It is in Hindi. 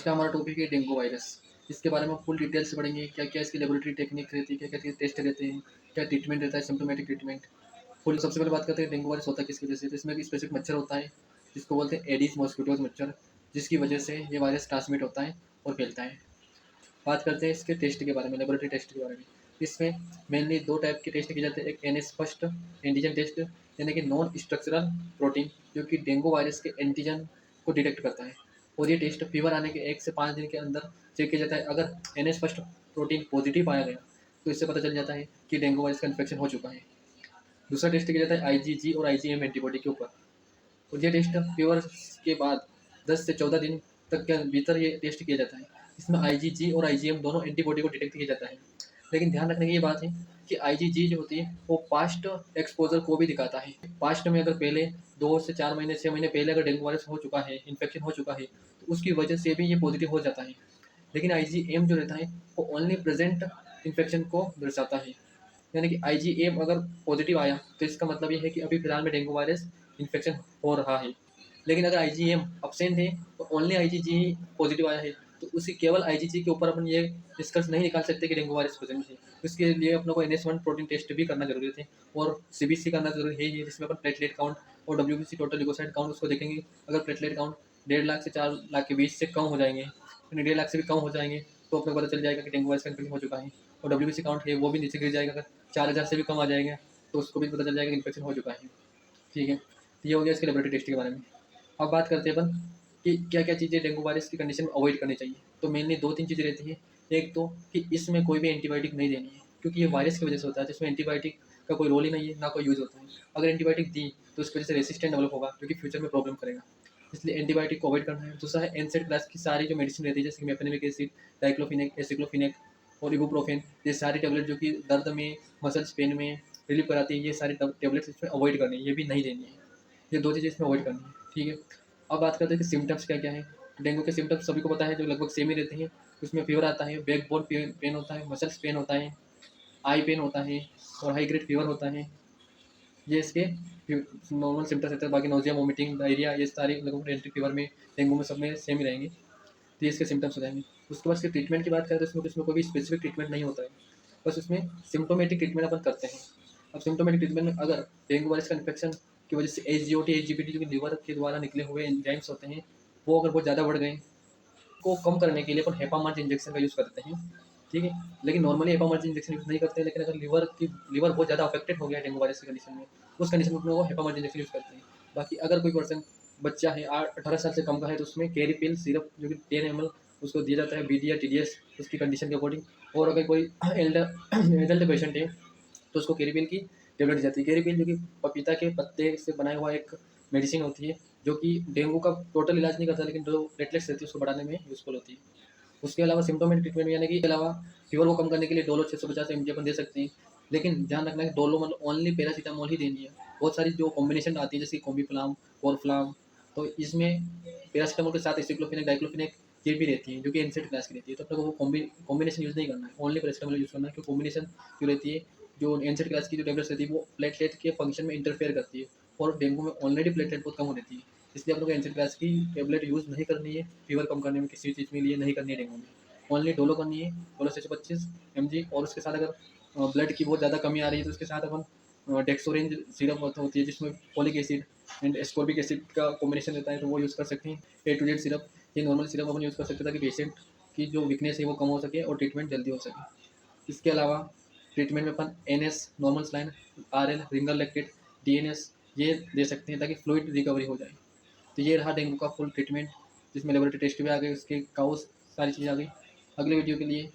का हमारा टॉपिक है डेंगू वायरस। इसके बारे में हम फुल डिटेल से पढ़ेंगे, क्या-क्या इसकी लेबोरेटरी टेक्निक रहती है, क्या-क्या टेस्ट रहते हैं, क्या ट्रीटमेंट रहता है, सिम्प्टोमेटिक ट्रीटमेंट। फुल सबसे पहले बात करते हैं डेंगू वायरस होता किसकी वजह से। तो इसमें एक स्पेसिफिक मच्छर होता है, जिसको बोलते हैं एडिस मॉस्किटोज़ मच्छर, जिसकी वजह से ये वायरस ट्रांसमिट होता है और फैलता है। बात करते हैं इसके टेस्ट के बारे में, लेबोरेटरी टेस्ट के बारे में। इसमें मेनली 2 टाइप के टेस्ट किए जाते हैं। एक एनएस फर्स्ट एंटीजन टेस्ट, यानी कि नॉन स्ट्रक्चरल प्रोटीन, जो कि डेंगू वायरस के एंटीजन को डिटेक्ट करता है। और ये टेस्ट फीवर आने के 1 से 5 दिन के अंदर चेक किया जाता है। अगर एनएस फर्स्ट प्रोटीन पॉजिटिव पाया गया, तो इससे पता चल जाता है कि डेंगू वायरस का इन्फेक्शन हो चुका है। दूसरा टेस्ट किया जाता है आईजीजी और आईजीएम एंटीबॉडी के ऊपर। और ये टेस्ट फीवर के बाद 10 से 14 दिन तक के भीतर ये टेस्ट किया जाता है। इसमें आईजीजी और आईजीएम दोनों एंटीबॉडी को डिटेक्ट किया जाता है। लेकिन ध्यान रखने की ये बात है कि आईजीजी जो होती है वो पास्ट एक्सपोजर को भी दिखाता है। पास्ट में अगर पहले 2 से 4 महीने 6 महीने पहले अगर डेंगू वायरस हो चुका है, इन्फेक्शन हो चुका है, तो उसकी वजह से भी ये पॉजिटिव हो जाता है। लेकिन आईजीएम जो रहता है वो ओनली प्रेजेंट इन्फेक्शन को दर्शाता है। यानी कि आईजीएम अगर पॉजिटिव आया तो इसका मतलब ये है कि अभी फिलहाल में डेंगू वायरस इन्फेक्शन हो रहा है। लेकिन अगर आईजीएम अब्सेंट है तो ओनली आईजीजी पॉजिटिव आया है, तो उसी केवल आईजीजी के ऊपर अपन ये निष्कर्ष नहीं निकाल सकते कि डेंगू वायरस प्रेजेंट है। इसके लिए अपने को NS1 प्रोटीन टेस्ट भी करना जरूरी है और सीबीसी करना जरूरी है, जिसमें अपन प्लेटलेट काउंट और WBC टोटल ल्यूकोसाइट काउंट उसको देखेंगे। अगर प्लेटलेट काउंट 1.5 लाख से 4 लाख के बीच से कम हो जाएंगे, 1.5 लाख से भी कम हो जाएंगे, तो अपने को पता चल जाएगा कि डेंगू वायरस का इन्फेक्शन हो चुका है। और WBC काउंट है वो भी नीचे गिर जाएगा। अगर 4000 से भी कम आ जाएगा तो उसको भी पता चल जाएगा कि इन्फेक्शन हो चुका है। ठीक है, तो ये हो गया इसके लेबोरेटरी टेस्ट के बारे में। अब बात करते हैं अपन कि क्या-क्या चीज़ें डेंगू वायरस की कंडीशन में अवॉइड करनी चाहिए। तो मेनली 2-3 चीज़ें रहती हैं। एक तो कि इसमें कोई भी एंटीबायोटिक नहीं देनी है, क्योंकि ये वायरस की वजह से होता है, जिसमें एंटीबायोटिक का कोई रोल ही नहीं है, ना कोई यूज़ होता है। अगर एंटीबायोटिक दी तो उसकी वजह से रेसिस्टेंट डेवलप होगा, जो कि फ्यूचर में प्रॉब्लम करेगा। इसलिए एंटीबायोटिक को अवॉइड करना है। दूसरा है एनसेड क्लास की सारी जो मेडिसिन रहती है, जैसे कि मेफेनेमिक एसिड, डाइक्लोफिनेक, एसिक्लोफिनेक और इबुप्रोफेन, ये सारी टैबलेट जो कि दर्द में, मसल्स पेन में रिलीफ कराती है, ये सारी टैबलेट्स इसमें अवॉइड करनी है, ये भी नहीं देनी है। ये 2 चीज़ें इसमें अवॉइड करनी है। ठीक है, अब बात करते हैं कि सिम्पटम्स क्या-क्या हैं। डेंगू के सिम्पटम्स सभी को पता है, जो लगभग सेम ही रहते हैं। उसमें फीवर आता है, बैकबोन पेन होता है, मसल्स पेन होता है, आई पेन होता है और हाई ग्रेड फीवर होता है। ये इसके नॉर्मल सिम्पटम्स रहते हैं। बाकी नोज़िया, वोमिटिंग, डायरिया, ये सारे लगभग डेंगू फीवर में, डेंगू में सब में सेम ही रहेंगे। तो ये इसके सिम्पटम्स हो जाएंगे। उसके बाद इसके ट्रीटमेंट की बात करें तो इसमें कोई भी स्पेसिफिक ट्रीटमेंट नहीं होता है, बस उसमें सिम्प्टोमेटिक ट्रीटमेंट अपन करते हैं। अब सिम्प्टोमेटिक ट्रीटमेंट में अगर डेंगू वायरस का इन्फेक्शन की वजह से एसजीओटी, एसजीपीटी जो कि लिवर के द्वारा निकले हुए एंजाइम्स होते हैं, वो अगर बहुत ज़्यादा बढ़ गए, को कम करने के लिए अपन हेपामार्च इंजेक्शन का यूज़ करते हैं। ठीक है, लेकिन नॉर्मली हेपामार्च इंजेक्शन यूज़ नहीं करते हैं। लेकिन अगर लिवर बहुत ज़्यादा अफेक्टेड हो गया डेंगू वायरस की कंडीशन में, उस कंडीशन में अपन वो हेपामार्च इंजेक्शन यूज़ करते हैं। बाकी अगर कोई पर्सन बच्चा है 18 साल से कम का है, तो उसमें कैरीपिल सिरप जो कि 10 ml उसको दिया जाता है, BD या TDS उसकी कंडीशन के अकॉर्डिंग। और अगर कोई एडल्ट पेशेंट है तो उसको कैरीपिल की टेबलेट दी जाती है। कैरीपिल जो कि पपीता के पत्ते से बनाया हुआ एक मेडिसिन होती है, जो कि डेंगू का टोटल इलाज नहीं करता, लेकिन जो प्लेटलेट्स रहती है उसको बढ़ाने में यूज़फुल होती है। उसके अलावा सिम्प्टोमेटिक ट्रीटमेंट यानी कि अलावा फीवर को कम करने के लिए डोलो 650 mg अपन दे सकते हैं। लेकिन ध्यान रखना है कि डोलो मतलब ओनली पैरासीटामोल ही देनी है। बहुत सारी जो कॉम्बिनेशन आती है, जैसे कॉम्बीफ्लाम, कोरफ्लाम, तो इसमें पैरासीटामोल के साथ एसिक्लोफिनेक, डाइक्लोफिनेक ये भी रहती है, जो कि एनसेड क्लास की रहती है। तो अपने को वो कॉम्बिनेशन यूज़ नहीं करना है, ओनली पैरासीटामोल यूज़ करना है। क्योंकि कॉम्बिनेशन जो रहती है, जो एनसेड क्लास की जो टैबलेट्स रहती है, वो प्लेटलेट के फंक्शन में इंटरफेयर करती है और डेंगू में ऑलरेडी प्लेटलेट बहुत कम हो रहती है। इसलिए आप लोग को एनसेड क्लास की टैबलेट यूज़ नहीं करनी है फीवर कम करने में, किसी चीज़ के लिए नहीं करनी है डेंगू में। ओनली डोलो करनी है, डोलो 625 mg। और उसके साथ अगर ब्लड की बहुत ज़्यादा कमी आ रही है तो उसके साथ अपन डेक्सोरेंज सिरप होती है, जिसमें folic acid and ascorbic acid का कॉम्बिनेशन रहता है, तो वो यूज़ कर सकते हैं। A to Z सिरप, ये नॉर्मल सिरप अपन यूज़ कर सकते हैं ताकि पेशेंट की जो वीकनेस है वो कम हो सके और ट्रीटमेंट जल्दी हो सके। इसके अलावा ट्रीटमेंट में अपन NS, normal saline, RL, Ringer lactate, DNS ये दे सकते हैं ताकि फ्लूइड रिकवरी हो जाए। तो ये रहा डेंगू का फुल ट्रीटमेंट, जिसमें लेबोरेटरी टेस्ट भी आ गए, उसके काउस सारी चीज़ें आ गई। अगले वीडियो के लिए